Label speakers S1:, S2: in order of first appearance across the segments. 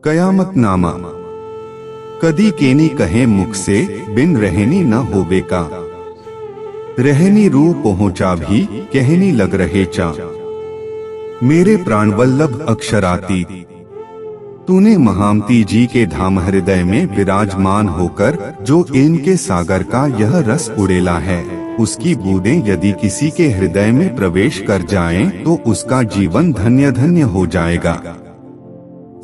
S1: कयामतनामा। कदी केनी कहे मुख से, बिन रहनी न होवे का। रहनी रू पहुंचा भी, कहनी लग रहे चा। मेरे प्राणवल्लभ अक्षरातीत, तूने महामती जी के धाम हृदय में विराजमान होकर जो इनके सागर का यह रस उड़ेला है, उसकी बूंदें यदि किसी के हृदय में प्रवेश कर जाएं, तो उसका जीवन धन्य धन्य हो जाएगा।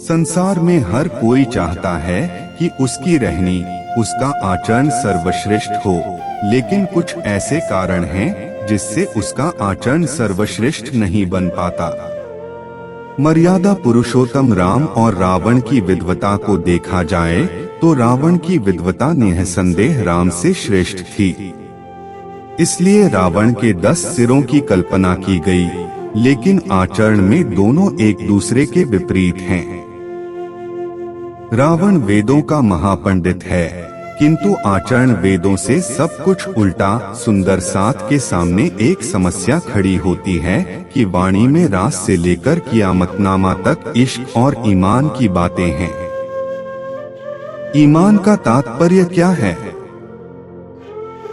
S1: संसार में हर कोई चाहता है कि उसकी रहनी, उसका आचरण सर्वश्रेष्ठ हो, लेकिन कुछ ऐसे कारण हैं जिससे उसका आचरण सर्वश्रेष्ठ नहीं बन पाता। मर्यादा पुरुषोत्तम राम और रावण की विद्वता को देखा जाए तो रावण की विद्वता निःसंदेह राम से श्रेष्ठ थी। इसलिए रावण के 10 सिरों की कल्पना की गई, लेकिन आचरण में दोनों एक दूसरे के विपरीत हैं। रावण वेदों का महापंडित है, किंतु आचरण वेदों से सब कुछ उल्टा। सुंदर साथ के सामने एक समस्या खड़ी होती है कि वाणी में रास से लेकर कियामतनामा तक इश्क और ईमान की बातें हैं। ईमान का तात्पर्य क्या है?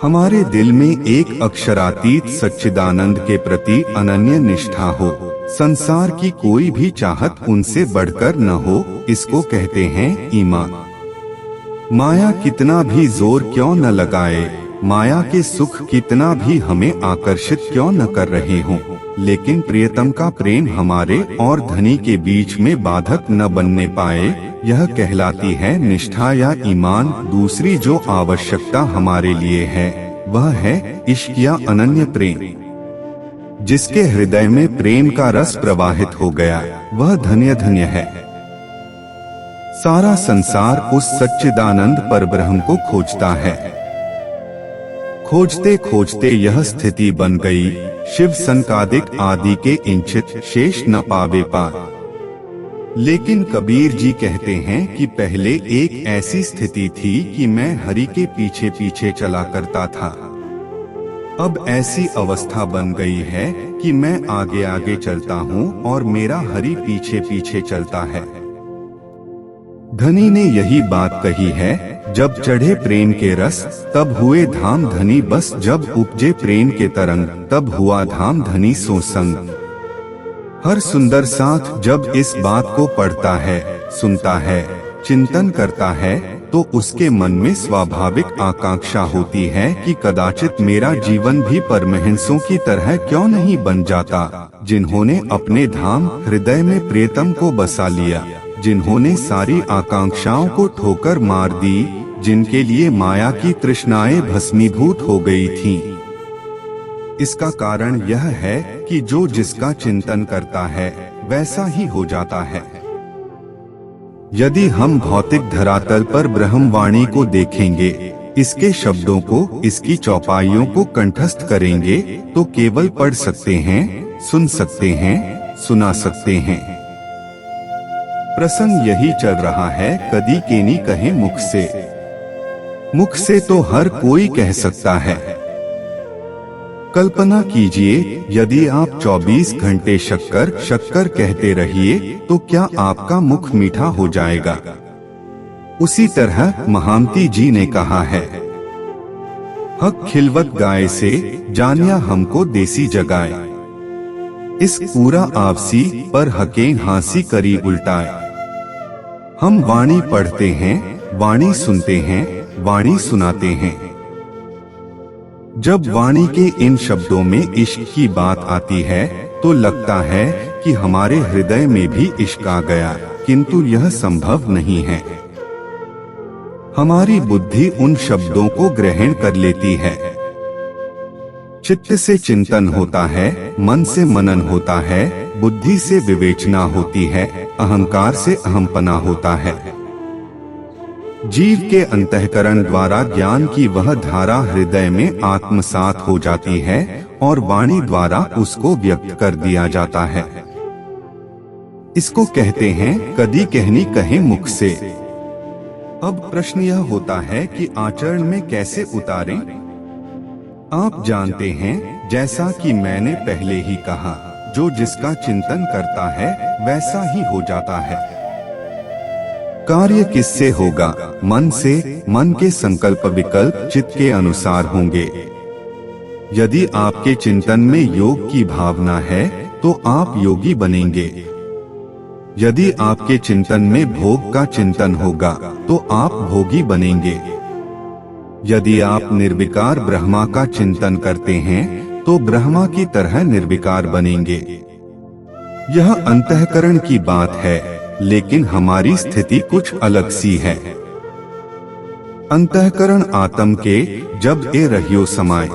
S1: हमारे दिल में एक अक्षरातीत सच्चिदानंद के प्रति अनन्य निष्ठा हो, संसार की कोई भी चाहत उनसे बढ़कर न हो, इसको कहते हैं ईमान। माया कितना भी जोर क्यों न लगाए, माया के सुख कितना भी हमें आकर्षित क्यों न कर रहे हों, लेकिन प्रियतम का प्रेम हमारे और धनी के बीच में बाधक न बनने पाए, यह कहलाती है निष्ठा या ईमान। दूसरी जो आवश्यकता हमारे लिए है वह है इश्क या अनन्य प्रेम। जिसके हृदय में प्रेम का रस प्रवाहित हो गया वह धन्य धन्य है। सारा संसार उस सच्चिदानंद परब्रह्म को खोजता है। खोजते खोजते यह स्थिति बन गई, शिव सनकादिक आदि के इंचित शेष न पावे पार। लेकिन कबीर जी कहते हैं कि पहले एक ऐसी स्थिति थी कि मैं हरि के पीछे पीछे चला करता था। अब ऐसी अवस्था बन गई है कि मैं आगे आगे चलता हूँ और मेरा हरि पीछे पीछे चलता है। धनी ने यही बात कही है, जब चढ़े प्रेम के रस तब हुए धाम धनी बस, जब उपजे प्रेम के तरंग तब हुआ धाम धनी सो संग। हर सुंदर साथ जब इस बात को पढ़ता है, सुनता है, चिंतन करता है, तो उसके मन में स्वाभाविक आकांक्षा होती है कि कदाचित मेरा जीवन भी परमहंसों की तरह क्यों नहीं बन जाता, जिन्होंने अपने धाम हृदय में प्रियतम को बसा लिया, जिन्होंने सारी आकांक्षाओं को ठोकर मार दी, जिनके लिए माया की तृष्णाएं भस्मीभूत हो गई थीं। इसका कारण यह है कि जो जिसका चिंतन करता है वैसा ही हो जाता है। यदि हम भौतिक धरातल पर ब्रह्मवाणी को देखेंगे, इसके शब्दों को, इसकी चौपाइयों को कंठस्थ करेंगे, तो केवल पढ़ सकते हैं, सुन सकते हैं, सुना सकते हैं। प्रसंग यही चल रहा है, कदी केनी कहे मुख से। मुख से तो हर कोई कह सकता है। कल्पना कीजिए, यदि आप 24 घंटे शक्कर शक्कर कहते रहिए तो क्या आपका मुख मीठा हो जाएगा? उसी तरह महामती जी ने कहा है, हक खिलवत गाय से जानिया हमको देसी जगाए। इस पूरा आपसी पर हके हांसी करी उल्टाए। हम वाणी पढ़ते हैं, वाणी सुनते हैं, वाणी सुनाते हैं। जब वाणी के इन शब्दों में इश्क की बात आती है तो लगता है कि हमारे हृदय में भी इश्क आ गया, किंतु यह संभव नहीं है। हमारी बुद्धि उन शब्दों को ग्रहण कर लेती है। चित्त से चिंतन होता है, मन से मनन होता है, बुद्धि से विवेचना होती है, अहंकार से अहमपना होता है। जीव के अंतःकरण द्वारा ज्ञान की वह धारा हृदय में आत्मसात हो जाती है और वाणी द्वारा उसको व्यक्त कर दिया जाता है। इसको कहते हैं कदी कहनी कहे मुख से। अब प्रश्न यह होता है कि आचरण में कैसे उतारें? आप जानते हैं, जैसा कि मैंने पहले ही कहा, जो जिसका चिंतन करता है वैसा ही हो जाता है। कार्य किससे होगा? मन से। मन के संकल्प विकल्प चित्त के अनुसार होंगे। यदि आपके चिंतन में योग की भावना है तो आप योगी बनेंगे। यदि आपके चिंतन में भोग का चिंतन होगा तो आप भोगी बनेंगे। यदि आप निर्विकार ब्रह्मा का चिंतन करते हैं तो ब्रह्मा की तरह निर्विकार बनेंगे। यह अंतःकरण की बात है, लेकिन हमारी स्थिति कुछ अलग सी है। अंतःकरण आत्म के जब ए रहियो समाय,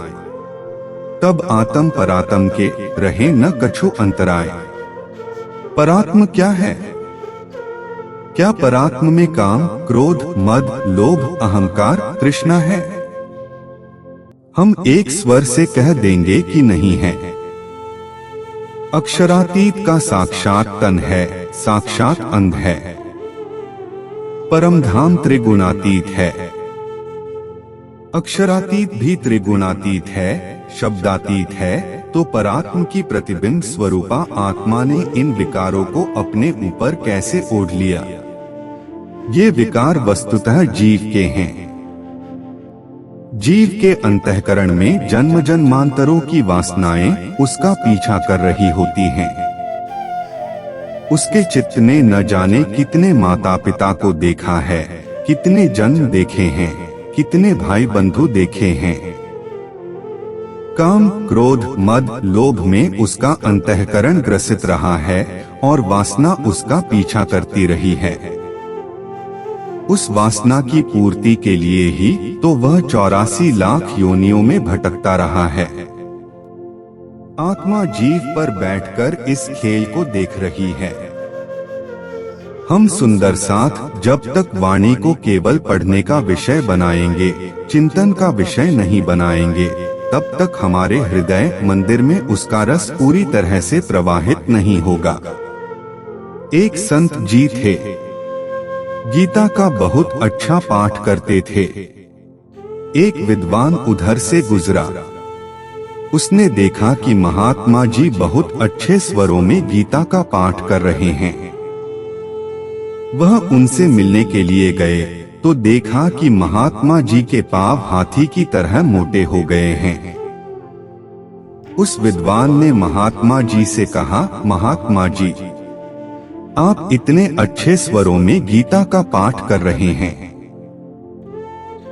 S1: तब आत्म परात्म के रहे न कछु अंतराय। परात्म क्या है? क्या परात्म में काम, क्रोध, मद, लोभ, अहंकार, तृष्णा है? हम एक स्वर से कह देंगे कि नहीं है। अक्षरातीत का साक्षात तन है, साक्षात अंग है। परम धाम त्रिगुणातीत है। अक्षरातीत भी त्रिगुणातीत है, शब्दातीत है, तो परात्म की प्रतिबिंब स्वरूपा आत्मा ने इन विकारों को अपने ऊपर कैसे ओढ़ लिया? ये विकार वस्तुतः जीव के हैं। जीव के अंतःकरण में जन्म जन्मांतरों की वासनाएं उसका पीछा कर रही होती हैं। उसके चित्त ने न जाने कितने माता पिता को देखा है, कितने जन्म देखे हैं, कितने भाई बंधु देखे हैं। काम, क्रोध, मद, लोभ में उसका अंतःकरण ग्रसित रहा है और वासना उसका पीछा करती रही है। उस वासना की पूर्ति के लिए ही तो वह 84 लाख योनियों में भटकता रहा है। आत्मा जीव पर बैठकर इस खेल को देख रही है। हम सुंदर साथ जब तक वाणी को केवल पढ़ने का विषय बनाएंगे, चिंतन का विषय नहीं बनाएंगे, तब तक हमारे हृदय मंदिर में उसका रस पूरी तरह से प्रवाहित नहीं होगा। एक संत जी थे, गीता का बहुत अच्छा पाठ करते थे। एक विद्वान उधर से गुजरा। उसने देखा कि महात्मा जी बहुत अच्छे स्वरों में गीता का पाठ कर रहे हैं। वह उनसे मिलने के लिए गए तो देखा कि महात्मा जी के पांव हाथी की तरह मोटे हो गए हैं। उस विद्वान ने महात्मा जी से कहा, महात्मा जी, आप इतने अच्छे स्वरों में गीता का पाठ कर रहे हैं,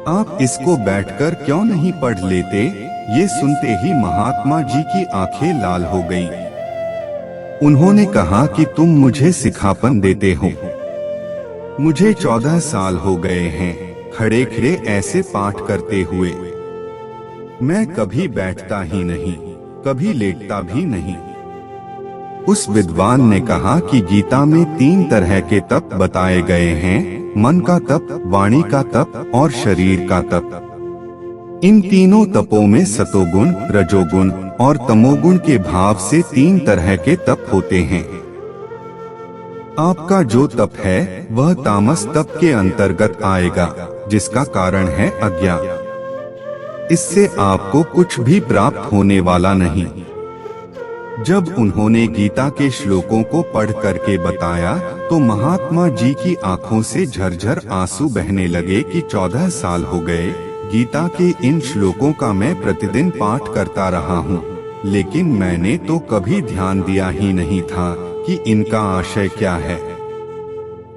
S1: आप इसको बैठकर क्यों नहीं पढ़ लेते? ये सुनते ही महात्मा जी की आंखें लाल हो गईं। उन्होंने कहा कि तुम मुझे सिखापन देते हो। मुझे 14 साल हो गए हैं खड़े खड़े ऐसे पाठ करते हुए। मैं कभी बैठता ही नहीं, कभी लेटता भी नहीं। उस विद्वान ने कहा कि गीता में 3 तरह के तप बताए गए हैं, मन का तप, वाणी का तप और शरीर का तप। इन तीनों तपों में सतोगुण, रजोगुण और तमोगुण के भाव से 3 तरह के तप होते हैं। आपका जो तप है वह तामस तप के अंतर्गत आएगा, जिसका कारण है अज्ञान। इससे आपको कुछ भी प्राप्त होने वाला नहीं। जब उन्होंने गीता के श्लोकों को पढ़ करके बताया तो महात्मा जी की आंखों से झरझर आंसू बहने लगे कि 14 साल हो गए गीता के इन श्लोकों का मैं प्रतिदिन पाठ करता रहा हूँ, लेकिन मैंने तो कभी ध्यान दिया ही नहीं था कि इनका आशय क्या है।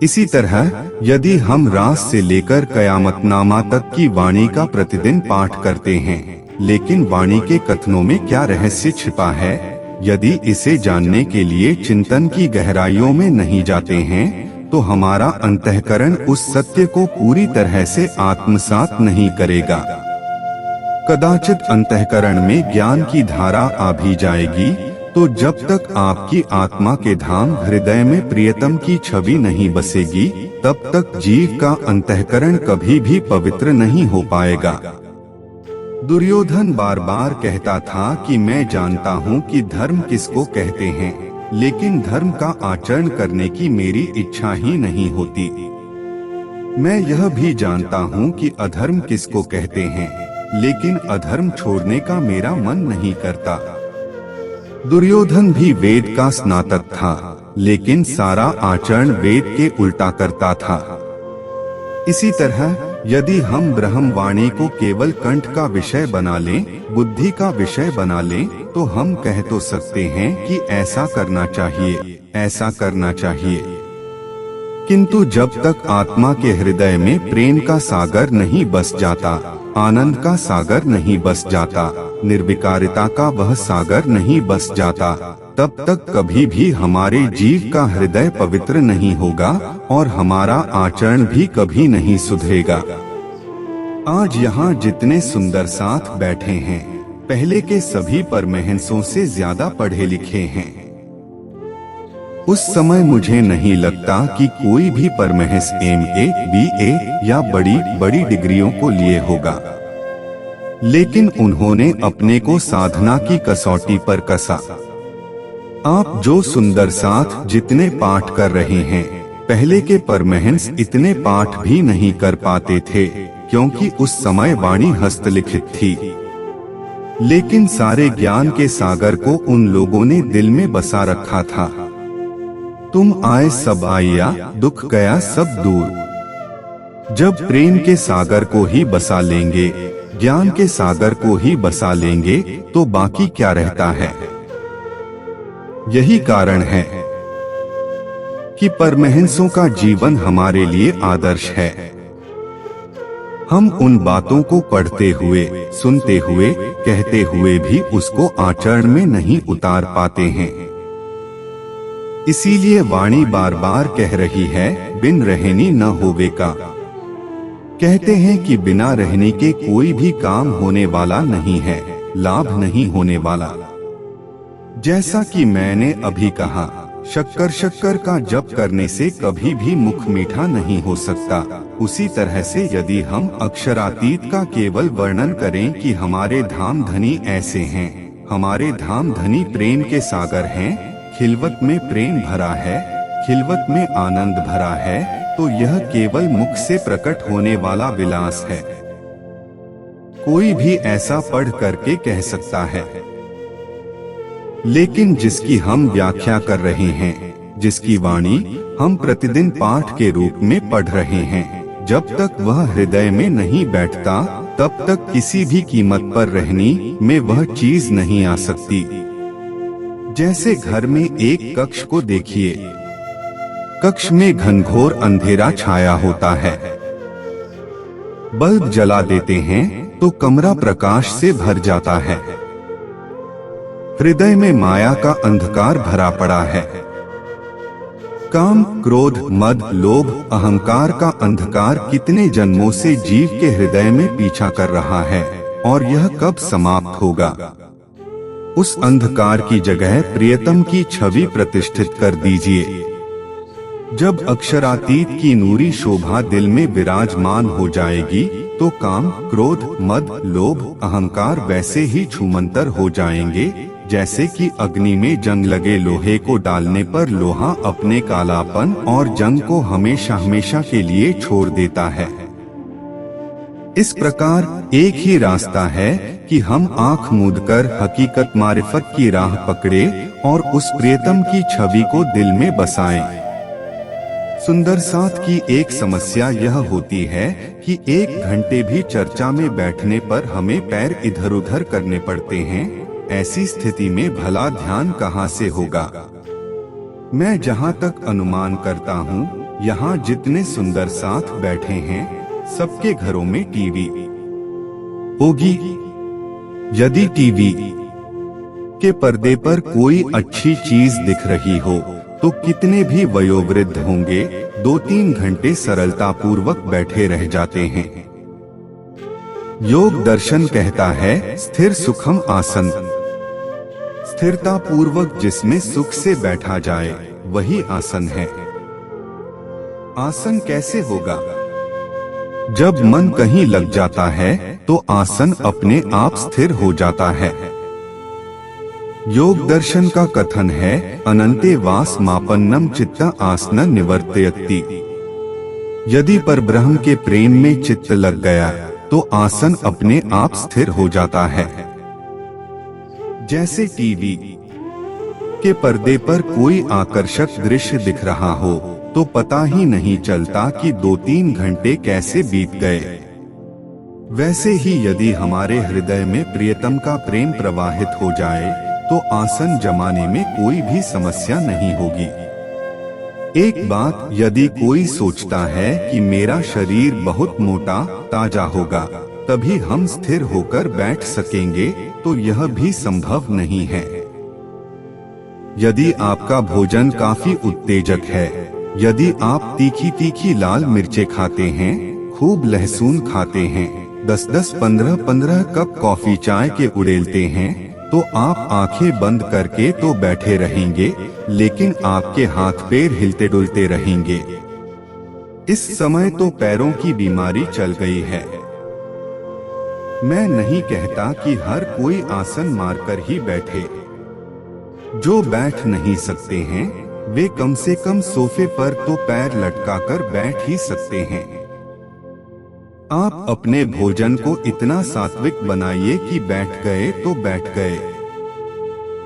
S1: इसी तरह यदि हम रास से लेकर कयामतनामा तक की वाणी का प्रतिदिन पाठ करते हैं, लेकिन वाणी के कथनों में क्या रहस्य छिपा है, यदि इसे जानने के लिए चिंतन की गहराइयों में नहीं जाते हैं, तो हमारा अंतःकरण उस सत्य को पूरी तरह से आत्मसात नहीं करेगा। कदाचित अंतःकरण में ज्ञान की धारा आ भी जाएगी, तो जब तक आपकी आत्मा के धाम हृदय में प्रियतम की छवि नहीं बसेगी, तब तक जीव का अंतःकरण कभी भी पवित्र नहीं हो पाएगा। दुर्योधन बार बार कहता था कि मैं जानता हूँ कि धर्म किसको कहते हैं, लेकिन धर्म का आचरण करने की मेरी इच्छा ही नहीं होती। मैं यह भी जानता हूँ कि अधर्म किसको कहते हैं, लेकिन अधर्म छोड़ने का मेरा मन नहीं करता। दुर्योधन भी वेद का स्नातक था, लेकिन सारा आचरण वेद के उल्टा करता था। इसी तरह यदि हम ब्रह्मवाणी को केवल कंठ का विषय बना लें, बुद्धि का विषय बना लें, तो हम कह तो सकते हैं कि ऐसा करना चाहिए, ऐसा करना चाहिए। किंतु जब तक आत्मा के हृदय में प्रेम का सागर नहीं बस जाता, आनंद का सागर नहीं बस जाता, निर्विकारिता का वह सागर नहीं बस जाता, तब तक कभी भी हमारे जीव का हृदय पवित्र नहीं होगा और हमारा आचरण भी कभी नहीं सुधरेगा। आज यहाँ जितने सुंदर साथ बैठे हैं, पहले के सभी परमहंसों से ज्यादा पढ़े लिखे हैं। उस समय मुझे नहीं लगता कि कोई भी परमहंस MA, BA या बड़ी बड़ी डिग्रियों को लिए होगा, लेकिन उन्होंने अपने को साधना की कसौटी पर कसा। आप जो सुंदर साथ जितने पाठ कर रहे हैं, पहले के परमहंस इतने पाठ भी नहीं कर पाते थे, क्योंकि उस समय वाणी हस्तलिखित थी। लेकिन सारे ज्ञान के सागर को उन लोगों ने दिल में बसा रखा था। तुम आए सब आया, दुख गया सब दूर। जब प्रेम के सागर को ही बसा लेंगे, ज्ञान के सागर को ही बसा लेंगे, तो बाकी क्या रहता है। यही कारण है कि परमहंसों का जीवन हमारे लिए आदर्श है। हम उन बातों को पढ़ते हुए, सुनते हुए, कहते हुए भी उसको आचरण में नहीं उतार पाते हैं। इसीलिए वाणी बार बार कह रही है, बिन रहनी न होवे का। कहते हैं कि बिना रहने के कोई भी काम होने वाला नहीं है, लाभ नहीं होने वाला। जैसा कि मैंने अभी कहा, शक्कर का जप करने से कभी भी मुख मीठा नहीं हो सकता। उसी तरह से यदि हम अक्षरातीत का केवल वर्णन करें कि हमारे धाम धनी ऐसे हैं, हमारे धाम धनी प्रेम के सागर हैं, खिलवत में प्रेम भरा है, खिलवत में आनंद भरा है, तो यह केवल मुख से प्रकट होने वाला विलास है। कोई भी ऐसा पढ़ करके कह सकता है। लेकिन जिसकी हम व्याख्या कर रहे हैं, जिसकी वाणी हम प्रतिदिन पाठ के रूप में पढ़ रहे हैं, जब तक वह हृदय में नहीं बैठता, तब तक किसी भी कीमत पर रहनी में वह चीज नहीं आ सकती। जैसे घर में एक कक्ष को देखिए, कक्ष में घनघोर अंधेरा छाया होता है। बल्ब जला देते हैं तो कमरा प्रकाश से भर जाता है। हृदय में माया का अंधकार भरा पड़ा है। काम, क्रोध, मद, लोभ, अहंकार का अंधकार कितने जन्मों से जीव के हृदय में पीछा कर रहा है, और यह कब समाप्त होगा। उस अंधकार की जगह प्रियतम की छवि प्रतिष्ठित कर दीजिए। जब अक्षरातीत की नूरी शोभा दिल में विराजमान हो जाएगी, तो काम, क्रोध, मद, लोभ, अहंकार वैसे ही छूमंतर हो जाएंगे, जैसे कि अग्नि में जंग लगे लोहे को डालने पर लोहा अपने कालापन और जंग को हमेशा हमेशा के लिए छोड़ देता है। इस प्रकार एक ही रास्ता है कि हम आंख मूंदकर हकीकत मारिफत की राह पकड़े और उस प्रियतम की छवि को दिल में बसाएं। सुंदर साथ की एक समस्या यह होती है कि 1 घंटे भी चर्चा में बैठने पर हमें पैर इधर उधर करने पड़ते हैं। ऐसी स्थिति में भला ध्यान कहाँ से होगा। मैं जहाँ तक अनुमान करता हूँ, यहाँ जितने सुंदर साथ बैठे हैं, सबके घरों में टीवी होगी। यदि टीवी के पर्दे पर कोई अच्छी चीज दिख रही हो, तो कितने भी वयोवृद्ध होंगे, 2-3 घंटे सरलता पूर्वक बैठे रह जाते हैं। योग दर्शन कहता है, स्थिर सुखम आसन। स्थिरता पूर्वक जिसमें सुख से बैठा जाए, वही आसन है। आसन कैसे होगा? जब मन कहीं लग जाता है, तो आसन अपने आप स्थिर हो जाता है। योग दर्शन का कथन है, अनंते वास मापन्नम चित्त आसन निवर्तयति। यदि परब्रह्म के प्रेम में चित्त लग गया, तो आसन अपने आप स्थिर हो जाता है। जैसे टीवी के पर्दे पर कोई आकर्षक दृश्य दिख रहा हो, तो पता ही नहीं चलता कि 2-3 घंटे कैसे बीत गए। वैसे ही यदि हमारे हृदय में प्रियतम का प्रेम प्रवाहित हो जाए तो आसन जमाने में कोई भी समस्या नहीं होगी। एक बात, यदि कोई सोचता है कि मेरा शरीर बहुत मोटा ताजा होगा तभी हम स्थिर होकर बैठ सकेंगे, तो यह भी संभव नहीं है। यदि आपका भोजन काफी उत्तेजक है, यदि आप तीखी तीखी लाल मिर्चें खाते हैं, खूब लहसुन खाते हैं, 10-10, 15-15 कप कॉफी चाय के उड़ेलते हैं, तो आप आंखें बंद करके तो बैठे रहेंगे, लेकिन आपके हाथ पैर हिलते डुलते रहेंगे। इस समय तो पैरों की बीमारी चल गई है। मैं नहीं कहता कि हर कोई आसन मारकर ही बैठे। जो बैठ नहीं सकते हैं वे कम से कम सोफे पर तो पैर लटकाकर बैठ ही सकते हैं। आप अपने भोजन को इतना सात्विक बनाइए कि बैठ गए तो बैठ गए।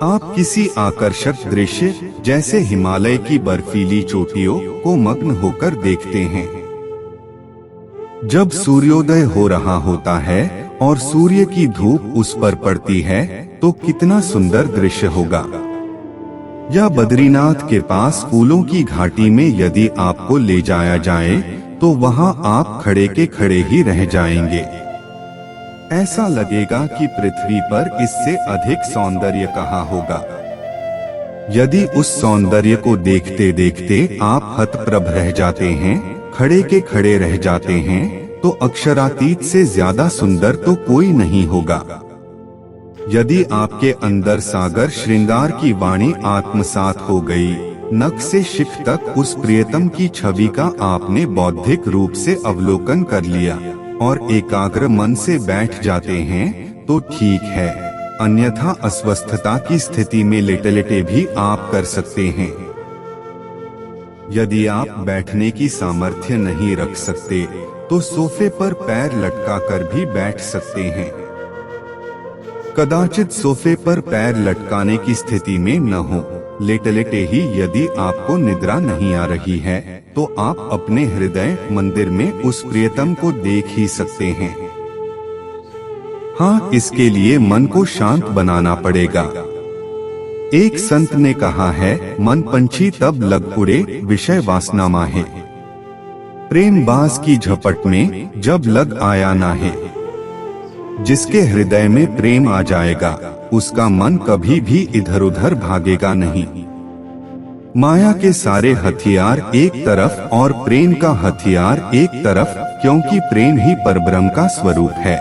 S1: आप किसी आकर्षक दृश्य जैसे हिमालय की बर्फीली चोटियों को मग्न होकर देखते हैं। जब सूर्योदय हो रहा होता है और सूर्य की धूप उस पर पड़ती है तो कितना सुंदर दृश्य होगा। या बद्रीनाथ के पास फूलों की घाटी में यदि आपको ले जाया जाए तो वहां आप खड़े के खड़े ही रह जाएंगे। ऐसा लगेगा कि पृथ्वी पर इससे अधिक सौंदर्य कहाँ होगा। यदि उस सौंदर्य को देखते देखते आप हतप्रभ रह जाते हैं, खड़े के खड़े रह जाते हैं, तो अक्षरातीत से ज्यादा सुंदर तो कोई नहीं होगा। यदि आपके अंदर सागर श्रृंगार की वाणी आत्मसात हो गई, नख से शिख तक उस प्रियतम की छवि का आपने बौद्धिक रूप से अवलोकन कर लिया और एकाग्र मन से बैठ जाते हैं, तो ठीक है, अन्यथा अस्वस्थता की स्थिति में लेटे लेटे भी आप कर सकते हैं। यदि आप बैठने की सामर्थ्य नहीं रख सकते तो सोफे पर पैर लटका कर भी बैठ सकते हैं। कदाचित सोफे पर पैर लटकाने की स्थिति में न हो, लेटे लेटे ही यदि आपको निद्रा नहीं आ रही है तो आप अपने हृदय मंदिर में उस प्रियतम को देख ही सकते हैं। हाँ, इसके लिए मन को शांत बनाना पड़ेगा। एक संत ने कहा है, मन पंछी तब लग उड़े विषय वासना माहे, प्रेम बाज की झपट में जब लग आया ना है। जिसके हृदय में प्रेम आ जाएगा उसका मन कभी भी इधर उधर भागेगा नहीं। माया के सारे हथियार एक तरफ और प्रेम का हथियार एक तरफ, क्योंकि प्रेम ही परब्रह्म का स्वरूप है।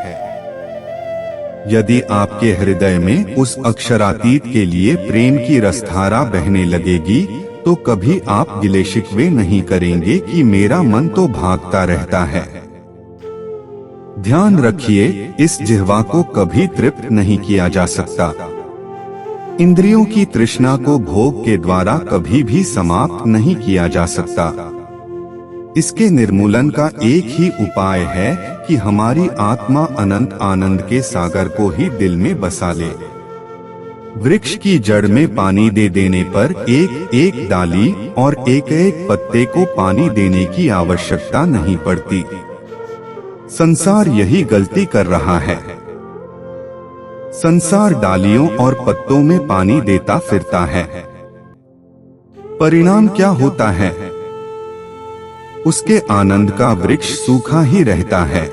S1: यदि आपके हृदय में उस अक्षरातीत के लिए प्रेम की रसधारा बहने लगेगी तो कभी आप गिले शिकवे नहीं करेंगे कि मेरा मन तो भागता रहता है। ध्यान रखिए, इस जिह्वा को कभी तृप्त नहीं किया जा सकता। इंद्रियों की तृष्णा को भोग के द्वारा कभी भी समाप्त नहीं किया जा सकता। इसके निर्मूलन का एक ही उपाय है कि हमारी आत्मा अनंत आनंद के सागर को ही दिल में बसा ले। वृक्ष की जड़ में पानी दे देने पर एक एक डाली और एक एक पत्ते को पानी देने की आवश्यकता नहीं पड़ती। संसार यही गलती कर रहा है। संसार डालियों और पत्तों में पानी देता फिरता है। परिणाम क्या होता है? उसके आनंद का वृक्ष सूखा ही रहता है।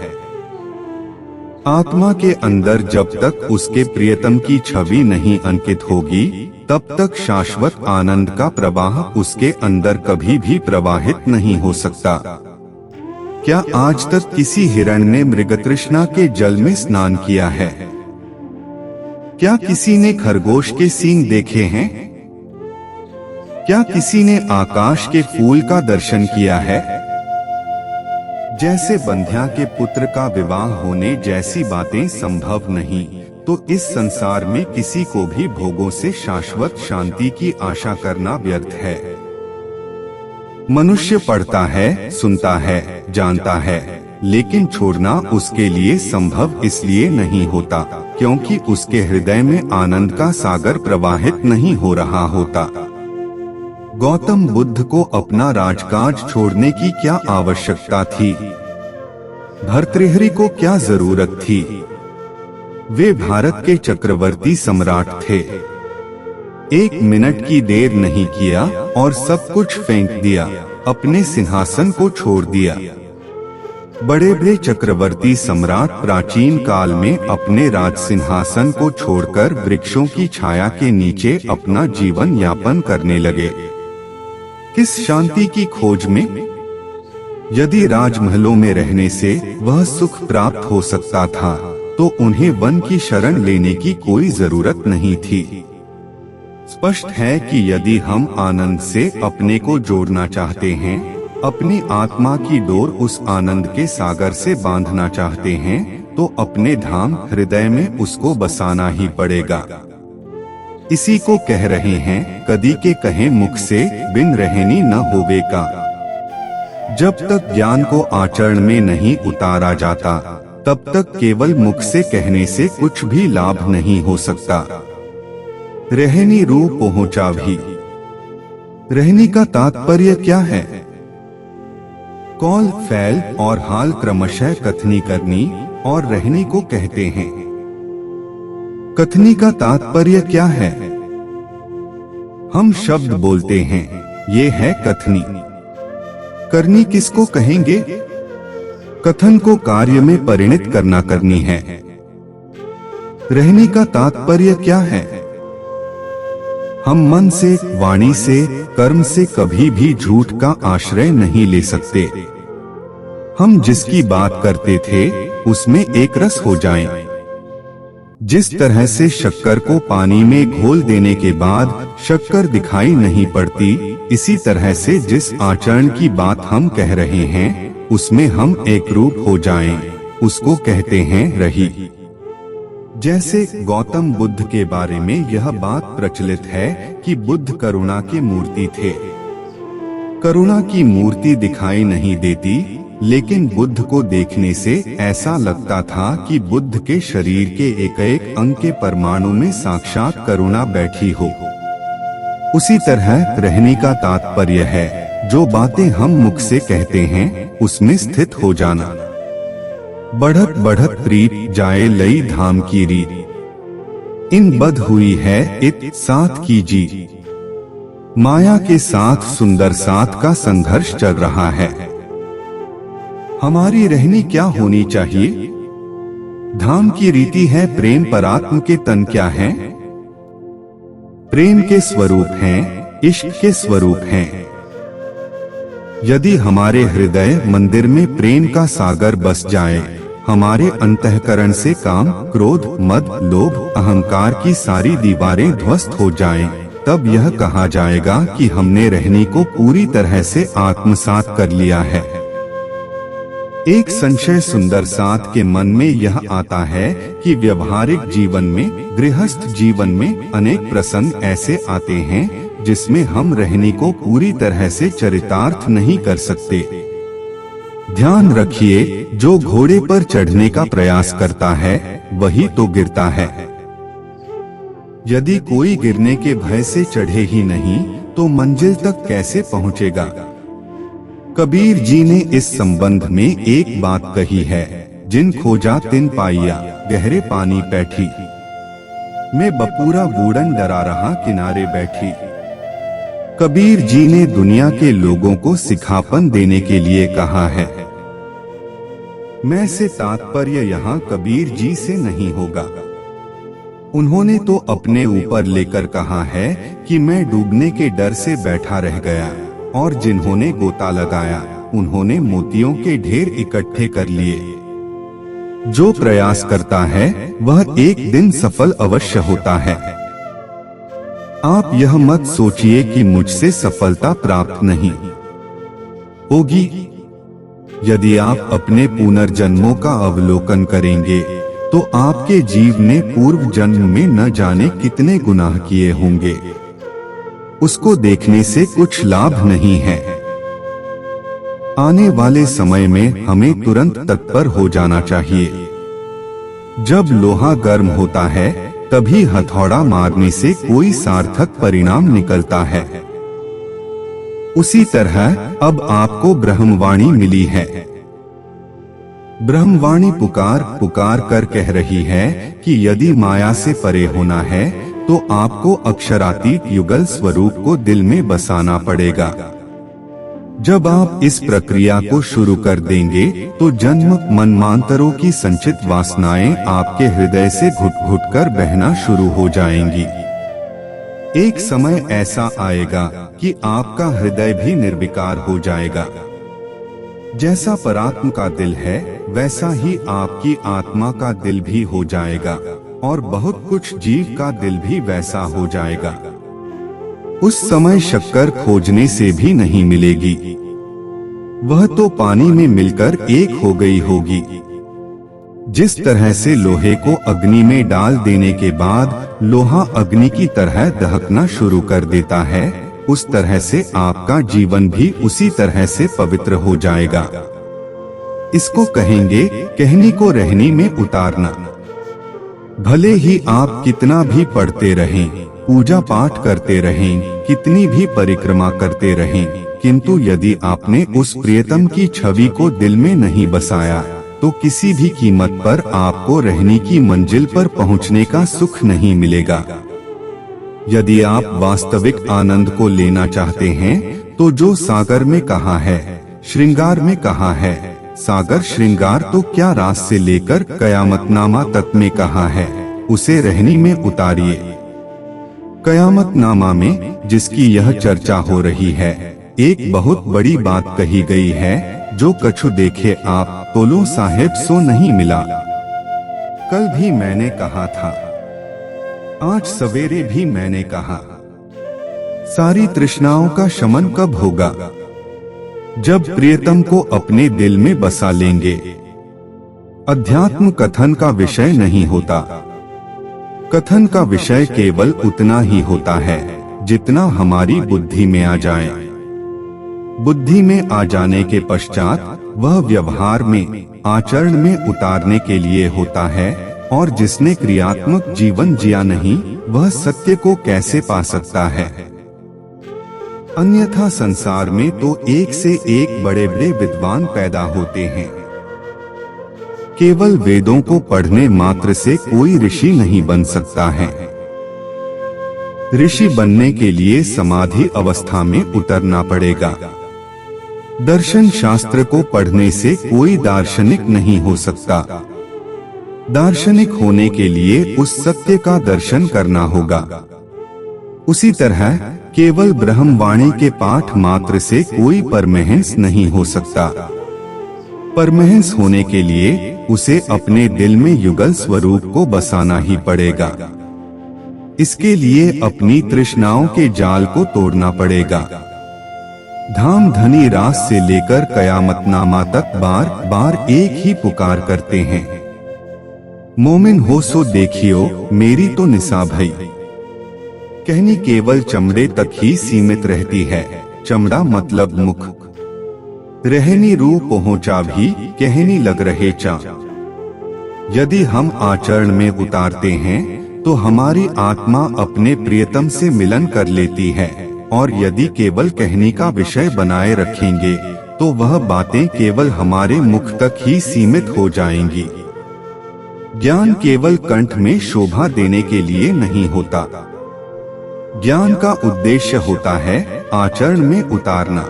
S1: आत्मा के अंदर जब तक उसके प्रियतम की छवि नहीं अंकित होगी तब तक शाश्वत आनंद का प्रवाह उसके अंदर कभी भी प्रवाहित नहीं हो सकता। क्या आज तक किसी हिरण ने मृगतृष्णा के जल में स्नान किया है? क्या किसी ने खरगोश के सींग देखे हैं? क्या किसी ने आकाश के फूल का दर्शन किया है? जैसे बंध्या के पुत्र का विवाह होने जैसी बातें संभव नहीं, तो इस संसार में किसी को भी भोगों से शाश्वत शांति की आशा करना व्यर्थ है। मनुष्य पढ़ता है, सुनता है, जानता है, लेकिन छोड़ना उसके लिए संभव इसलिए नहीं होता क्योंकि उसके हृदय में आनंद का सागर प्रवाहित नहीं हो रहा होता। गौतम बुद्ध को अपना राजकाज छोड़ने की क्या आवश्यकता थी? भर्तृहरि को क्या जरूरत थी? वे भारत के चक्रवर्ती सम्राट थे। 1 मिनट की देर नहीं किया और सब कुछ फेंक दिया, अपने सिंहासन को छोड़ दिया। बड़े बड़े चक्रवर्ती सम्राट प्राचीन काल में अपने राज सिंहासन को छोड़कर वृक्षों की छाया के नीचे अपना जीवन यापन करने लगे। किस शांति की खोज में? यदि राजमहलों में रहने से वह सुख प्राप्त हो सकता था तो उन्हें वन की शरण लेने की कोई जरूरत नहीं थी। स्पष्ट है कि यदि हम आनंद से अपने को जोड़ना चाहते हैं, अपनी आत्मा की डोर उस आनंद के सागर से बांधना चाहते हैं, तो अपने धाम हृदय में उसको बसाना ही पड़ेगा। इसी को कह रहे हैं, कदी के कहे मुख से बिन रहनी न होवे का। जब तक ज्ञान को आचरण में नहीं उतारा जाता, तब तक केवल मुख से कहने से कुछ भी लाभ नहीं हो सकता। रहनी रूप पहुंचा भी। रहनी का तात्पर्य क्या है? कौल, फैल और हाल क्रमशः कथनी करनी और रहनी को कहते हैं। कथनी का तात्पर्य क्या है? हम शब्द बोलते हैं, ये है कथनी। करनी किसको कहेंगे? कथन को कार्य में परिणत करना करनी है। रहनी का तात्पर्य क्या है? हम मन से, वाणी से, कर्म से कभी भी झूठ का आश्रय नहीं ले सकते। हम जिसकी बात करते थे उसमें एक रस हो जाएं। जिस तरह से शक्कर को पानी में घोल देने के बाद शक्कर दिखाई नहीं पड़ती, इसी तरह से जिस आचरण की बात हम कह रहे हैं उसमें हम एक रूप हो जाएं, उसको कहते हैं रही। जैसे गौतम बुद्ध के बारे में यह बात प्रचलित है कि बुद्ध करुणा के मूर्ति थे। करुणा की मूर्ति दिखाई नहीं देती, लेकिन बुद्ध को देखने से ऐसा लगता था कि बुद्ध के शरीर के एक एक अंग के परमाणु में साक्षात करुणा बैठी हो। उसी तरह रहने का तात्पर्य है, जो बातें हम मुख से कहते हैं उसमें स्थित हो जाना। बढ़त बढ़त प्रीत जाए लई धाम की रीत। इन बद हुई है इत साथ की जी। माया के साथ सुंदर साथ का संघर्ष चल रहा है। हमारी रहनी क्या होनी चाहिए? धाम की रीति है प्रेम, परात्म के तन क्या है? प्रेम के स्वरूप हैं, इश्क के स्वरूप हैं। यदि हमारे हृदय मंदिर में प्रेम का सागर बस जाए, हमारे अंतःकरण से काम, क्रोध, मद, लोभ, अहंकार की सारी दीवारें ध्वस्त हो जाएं, तब यह कहा जाएगा कि हमने रहनी को पूरी तरह से आत्मसात कर लिया है। एक संशय सुंदर साथ के मन में यह आता है कि व्यवहारिक जीवन में, गृहस्थ जीवन में अनेक प्रसंग ऐसे आते हैं जिसमें हम रहने को पूरी तरह से चरितार्थ नहीं कर सकते। ध्यान रखिए, जो घोड़े पर चढ़ने का प्रयास करता है वही तो गिरता है। यदि कोई गिरने के भय से चढ़े ही नहीं तो मंजिल तक कैसे पहुंचेगा? कबीर जी ने इस संबंध में एक बात कही है, जिन खोजा तिन पाइया, गहरे पानी बैठी। मैं बपूरा बूढ़न डरा रहा किनारे बैठी। कबीर जी ने दुनिया के लोगों को सिखापन देने के लिए कहा है। मैं से तात्पर्य यहाँ कबीर जी से नहीं होगा। उन्होंने तो अपने ऊपर लेकर कहा है कि मैं डूबने के डर से बैठा रह गया, और जिन्होंने गोता लगाया उन्होंने मोतियों के ढेर इकट्ठे कर लिए। जो प्रयास करता है वह एक दिन सफल अवश्य होता है। आप यह मत सोचिए कि मुझसे सफलता प्राप्त नहीं होगी। यदि आप अपने पुनर्जन्मों का अवलोकन करेंगे तो आपके जीव ने पूर्व जन्म में न जाने कितने गुनाह किए होंगे। उसको देखने से कुछ लाभ नहीं है। आने वाले समय में हमें तुरंत तत्पर हो जाना चाहिए। जब लोहा गर्म होता है तभी हथौड़ा मारने से कोई सार्थक परिणाम निकलता है। उसी तरह अब आपको ब्रह्मवाणी मिली है। ब्रह्मवाणी पुकार पुकार कर कह रही है कि यदि माया से परे होना है तो आपको अक्षरातीत युगल स्वरूप को दिल में बसाना पड़ेगा। जब आप इस प्रक्रिया को शुरू कर देंगे तो जन्म मनमांतरों की संचित वासनाएं आपके हृदय से घुट घुट कर बहना शुरू हो जाएंगी। एक समय ऐसा आएगा कि आपका हृदय भी निर्विकार हो जाएगा। जैसा परात्म का दिल है वैसा ही आपकी आत्मा का दिल भी हो जाएगा और बहुत कुछ जीव का दिल भी वैसा हो जाएगा। उस समय शक्कर खोजने से भी नहीं मिलेगी, वह तो पानी में मिलकर एक हो गई होगी। जिस तरह से लोहे को अग्नि में डाल देने के बाद लोहा अग्नि की तरह दहकना शुरू कर देता है, उस तरह से आपका जीवन भी उसी तरह से पवित्र हो जाएगा। इसको कहेंगे कहनी को रहनी में उतारना। भले ही आप कितना भी पढ़ते रहें, पूजा पाठ करते रहें, कितनी भी परिक्रमा करते रहें, किंतु यदि आपने उस प्रियतम की छवि को दिल में नहीं बसाया तो किसी भी कीमत पर आपको रहने की मंजिल पर पहुंचने का सुख नहीं मिलेगा। यदि आप वास्तविक आनंद को लेना चाहते हैं तो जो सागर में कहा है, श्रृंगार में कहा है, सागर श्रृंगार तो क्या रास से लेकर कयामतनामा तक में कहा है, उसे रहनी में उतारिए। कयामतनामा में जिसकी यह चर्चा हो रही है, एक बहुत बड़ी बात कही गई है, जो कछु देखे आप तोलो साहेब सो नहीं मिला। कल भी मैंने कहा था, आज सवेरे भी मैंने कहा, सारी तृष्णाओं का शमन कब होगा? जब प्रियतम को अपने दिल में बसा लेंगे। अध्यात्म कथन का विषय नहीं होता। कथन का विषय केवल उतना ही होता है जितना हमारी बुद्धि में आ जाए। बुद्धि में आ जाने के पश्चात वह व्यवहार में, आचरण में उतारने के लिए होता है, और जिसने क्रियात्मक जीवन जिया नहीं वह सत्य को कैसे पा सकता है? अन्यथा संसार में तो एक से एक बड़े बड़े विद्वान पैदा होते हैं। केवल वेदों को पढ़ने मात्र से कोई ऋषि नहीं बन सकता है। ऋषि बनने के लिए समाधि अवस्था में उतरना पड़ेगा। दर्शन शास्त्र को पढ़ने से कोई दार्शनिक नहीं हो सकता। दार्शनिक होने के लिए उस सत्य का दर्शन करना होगा। उसी तरह केवल ब्रह्मवाणी के पाठ मात्र से कोई परमहंस नहीं हो सकता। परमहंस होने के लिए उसे अपने दिल में युगल स्वरूप को बसाना ही पड़ेगा। इसके लिए अपनी तृष्णाओं के जाल को तोड़ना पड़ेगा। धाम धनी रास से लेकर कयामतनामा तक बार बार एक ही पुकार करते हैं, मोमिन हो सो देखियो मेरी तो निसा भई। कहनी केवल चमड़े तक ही सीमित रहती है, चमड़ा मतलब मुख। रहनी रूप पहुंचा भी कहनी लग रहे चा। यदि हम आचरण में उतारते हैं तो हमारी आत्मा अपने प्रियतम से मिलन कर लेती है, और यदि केवल कहने का विषय बनाए रखेंगे तो वह बातें केवल हमारे मुख तक ही सीमित हो जाएंगी। ज्ञान केवल कंठ में शोभा देने के लिए नहीं होता। ज्ञान का उद्देश्य होता है आचरण में उतारना।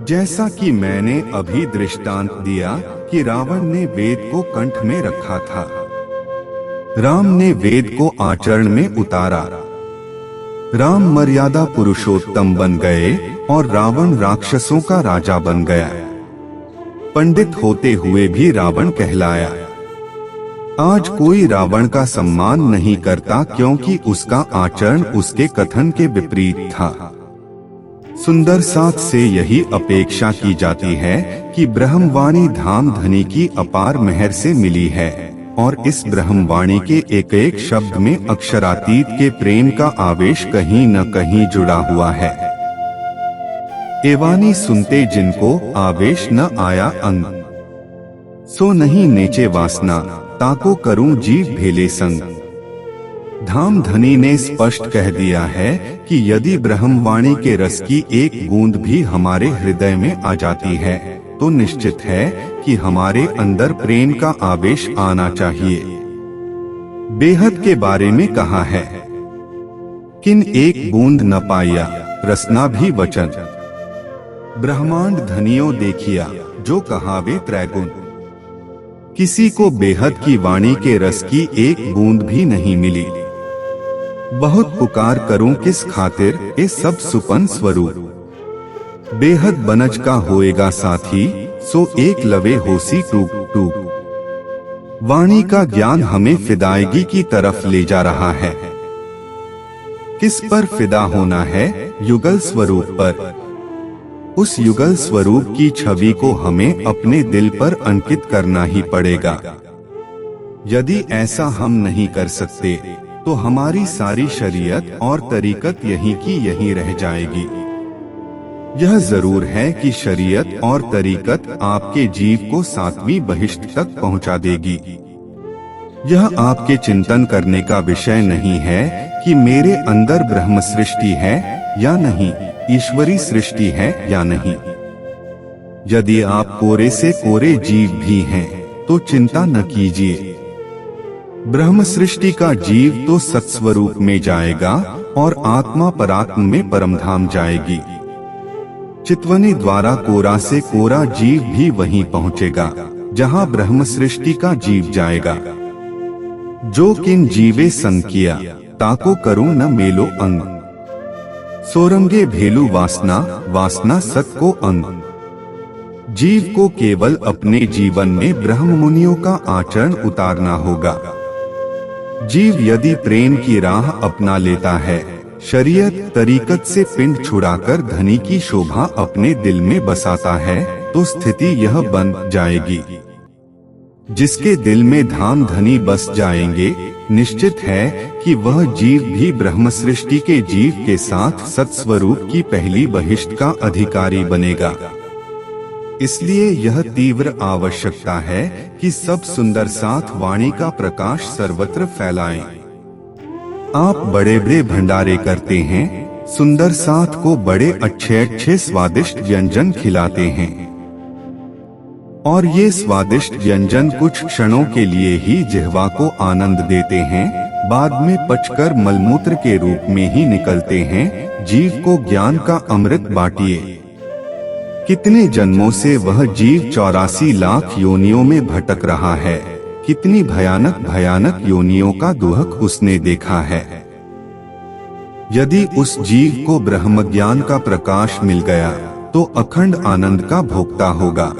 S1: जैसा कि मैंने अभी दृष्टांत दिया कि रावण ने वेद को कंठ में रखा था, राम ने वेद को आचरण में उतारा। राम मर्यादा पुरुषोत्तम बन गए और रावण राक्षसों का राजा बन गया। पंडित होते हुए भी रावण कहलाया। आज कोई रावण का सम्मान नहीं करता क्योंकि उसका आचरण उसके कथन के विपरीत था। सुंदर साथ से यही अपेक्षा की जाती है कि ब्रह्मवाणी धाम धनी की अपार मेहर से मिली है, और इस ब्रह्मवाणी के एक एक शब्द में अक्षरातीत के प्रेम का आवेश कहीं न कहीं जुड़ा हुआ है। एवानी सुनते जिनको आवेश न आया अंग, सो नहीं नेचे वासना ताको करूं जीव भेले संग। धामधनी ने स्पष्ट कह दिया है कि यदि ब्रह्मवाणी के रस की एक बूंद भी हमारे हृदय में आ जाती है तो निश्चित है कि हमारे अंदर प्रेम का आवेश आना चाहिए। बेहद के बारे में कहा है, किन एक बूंद न पाया रसना भी वचन, ब्रह्मांड धनियो देखिया जो कहावे त्रैगुण। किसी को बेहद की वाणी के रस की एक बूंद भी नहीं मिली। बहुत पुकार करूं किस खातिर ये सब सुपन स्वरूप। बेहद बनज का होएगा साथी सो एक लवे होसी टूक टूक। वाणी का ज्ञान हमें फिदायगी की तरफ ले जा रहा है। किस पर फिदा होना है? युगल स्वरूप पर। उस युगल स्वरूप की छवि को हमें अपने दिल पर अंकित करना ही पड़ेगा। यदि ऐसा हम नहीं कर सकते तो हमारी सारी शरीयत और तरीकत यहीं की यहीं रह जाएगी। यह जरूर है कि शरीयत और तरीकत आपके जीव को 7वीं बहिष्ट तक पहुंचा देगी। यह आपके चिंतन करने का विषय नहीं है कि मेरे अंदर ब्रह्म सृष्टि है या नहीं, ईश्वरी सृष्टि है या नहीं। यदि आप कोरे से कोरे जीव भी हैं तो चिंता न कीजिए। ब्रह्म सृष्टि का जीव तो सत्स्वरूप में जाएगा और आत्मा परात्म में परमधाम जाएगी। चितवनी द्वारा कोरा से कोरा जीव भी वहीं पहुंचेगा जहां ब्रह्म सृष्टि का जीव जाएगा। जो किन जीवे संग किया ताको करूं न मेलो अंग। सोरंगे भेलू वासना वासना सत को अंग। जीव को केवल अपने जीवन में ब्रह्म मुनियों का आचरण उतारना होगा। जीव यदि प्रेम की राह अपना लेता है, शरीयत तरीकत से पिंड छुड़ाकर धनी की शोभा अपने दिल में बसाता है, तो स्थिति यह बन जाएगी। जिसके दिल में धाम धनी बस जाएंगे, निश्चित है कि वह जीव भी ब्रह्म सृष्टि के जीव के साथ सत्स्वरूप की पहली बहिष्ट का अधिकारी बनेगा। इसलिए यह तीव्र आवश्यकता है कि सब सुंदर साथ वाणी का प्रकाश सर्वत्र फैलाएं। आप बड़े बड़े भंडारे करते हैं, सुंदर साथ को बड़े अच्छे अच्छे स्वादिष्ट व्यंजन खिलाते हैं, और ये स्वादिष्ट व्यंजन कुछ क्षणों के लिए ही जिह्वा को आनंद देते हैं, बाद में पचकर मलमूत्र के रूप में ही निकलते हैं। जीव को ज्ञान का अमृत बांटिए। कितने जन्मों से वह जीव 84 लाख योनियों में भटक रहा है, कितनी भयानक भयानक योनियों का दुहक उसने देखा है। यदि उस जीव को ब्रह्म ज्ञान का प्रकाश मिल गया तो अखंड आनंद का भोक्ता होगा।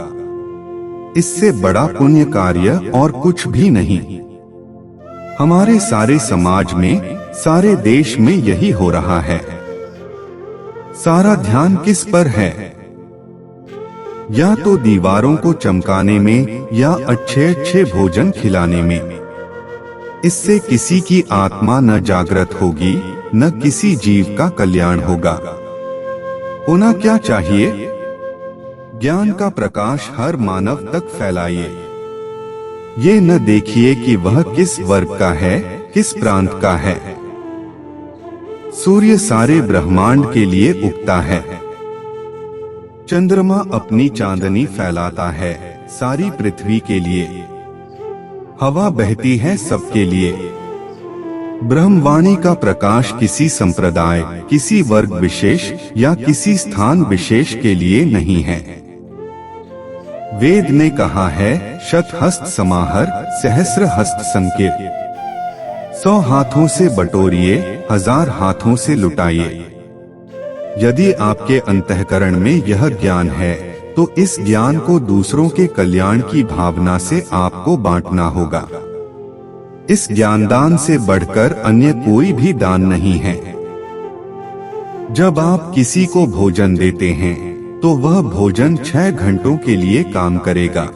S1: इससे बड़ा पुण्य कार्य और कुछ भी नहीं। हमारे सारे समाज में, सारे देश में यही हो रहा है। सारा ध्यान किस पर है? या तो दीवारों को चमकाने में या अच्छे अच्छे भोजन खिलाने में। इससे किसी की आत्मा न जागृत होगी, न किसी जीव का कल्याण होगा। होना क्या चाहिए? ज्ञान का प्रकाश हर मानव तक फैलाइए। ये न देखिए कि वह किस वर्ग का है, किस प्रांत का है। सूर्य सारे ब्रह्मांड के लिए उगता है। चंद्रमा अपनी चांदनी फैलाता है सारी पृथ्वी के लिए। हवा बहती है सबके लिए। ब्रह्मवाणी का प्रकाश किसी संप्रदाय, किसी वर्ग विशेष या किसी स्थान विशेष के लिए नहीं है। वेद ने कहा है, शत हस्त समाहर सहस्र हस्त संकीर। 100 हाथों से बटोरिए, 1000 हाथों से लुटाइए। यदि आपके अंतःकरण में यह ज्ञान है तो इस ज्ञान को दूसरों के कल्याण की भावना से आपको बांटना होगा। इस ज्ञानदान से बढ़कर अन्य कोई भी दान नहीं है। जब आप किसी को भोजन देते हैं तो वह भोजन 6 घंटों के लिए काम करेगा।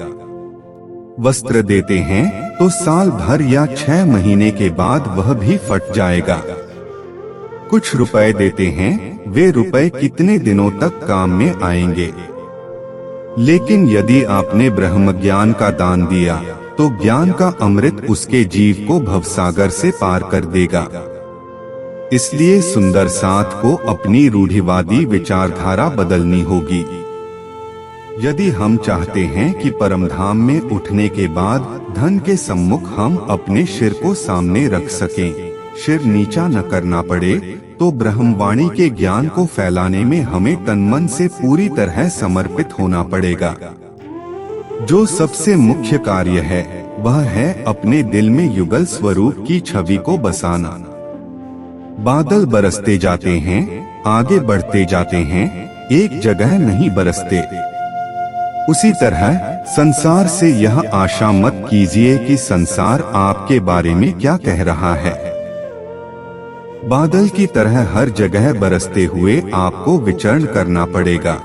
S1: वस्त्र देते हैं तो साल भर या 6 महीने के बाद वह भी फट जाएगा। कुछ रुपए देते हैं, वे रुपए कितने दिनों तक काम में आएंगे। लेकिन यदि आपने ब्रह्म ज्ञान का दान दिया तो ज्ञान का अमृत उसके जीव को भवसागर से पार कर देगा। इसलिए सुंदर साथ को अपनी रूढ़िवादी विचारधारा बदलनी होगी। यदि हम चाहते हैं कि परमधाम में उठने के बाद धन के सम्मुख हम अपने सिर को सामने रख सकें, सिर नीचा न करना पड़े, तो ब्रह्मवाणी के ज्ञान को फैलाने में हमें तन मन से पूरी तरह समर्पित होना पड़ेगा। जो सबसे मुख्य कार्य है वह है अपने दिल में युगल स्वरूप की छवि को बसाना। बादल बरसते जाते हैं, आगे बढ़ते जाते हैं, एक जगह नहीं बरसते। उसी तरह संसार से यह आशा मत कीजिए कि संसार आपके बारे में क्या कह रहा है। बादल की तरह हर जगह बरसते हुए आपको विचरण करना पड़ेगा।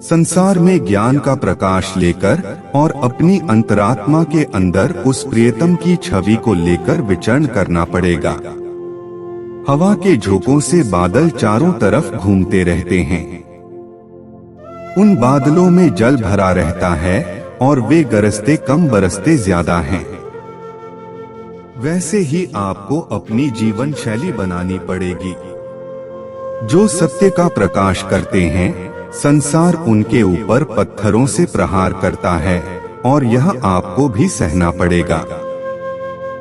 S1: संसार में ज्ञान का प्रकाश लेकर और अपनी अंतरात्मा के अंदर उस प्रियतम की छवि को लेकर विचरण करना पड़ेगा। हवा के झोंकों से बादल चारों तरफ घूमते रहते हैं। उन बादलों में जल भरा रहता है और वे गरजते कम बरसते ज्यादा हैं। वैसे ही आपको अपनी जीवन शैली बनानी पड़ेगी। जो सत्य का प्रकाश करते हैं, संसार उनके ऊपर पत्थरों से प्रहार करता है और यह आपको भी सहना पड़ेगा।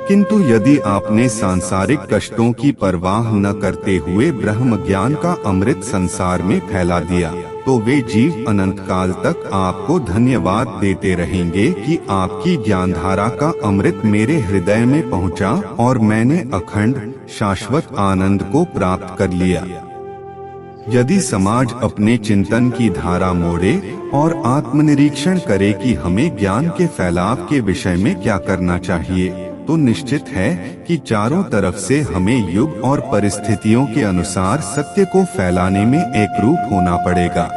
S1: किंतु यदि आपने सांसारिक कष्टों की परवाह न करते हुए ब्रह्म ज्ञान का अमृत संसार में फैला दिया, तो वे जीव अनंत काल तक आपको धन्यवाद देते रहेंगे कि आपकी ज्ञानधारा का अमृत मेरे हृदय में पहुंचा और मैंने अखंड शाश्वत आनंद को प्राप्त कर लिया। यदि समाज अपने चिंतन की धारा मोड़े और आत्मनिरीक्षण करे कि हमें ज्ञान के फैलाव के विषय में क्या करना चाहिए, तो निश्चित है कि चारों तरफ से हमें युग और परिस्थितियों के अनुसार सत्य को फैलाने में एकरूप होना पड़ेगा।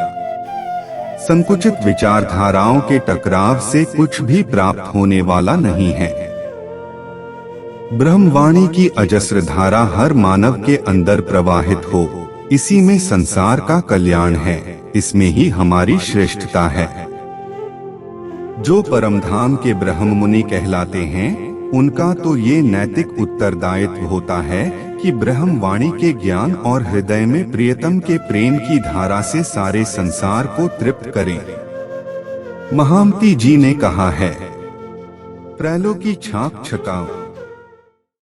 S1: संकुचित विचारधाराओं के टकराव से कुछ भी प्राप्त होने वाला नहीं है। ब्रह्मवाणी की अजस्र धारा हर मानव के अंदर प्रवाहित हो, इसी में संसार का कल्याण है, इसमें ही हमारी श्रेष्ठता है। जो परमधाम के ब्रह्म मुनि कहलाते हैं, उनका तो ये नैतिक उत्तरदायित्व होता है कि ब्रह्मवाणी के ज्ञान और हृदय में प्रियतम के प्रेम की धारा से सारे संसार को तृप्त करें। महामती जी ने कहा है, प्रैलो की छाप छकाओ।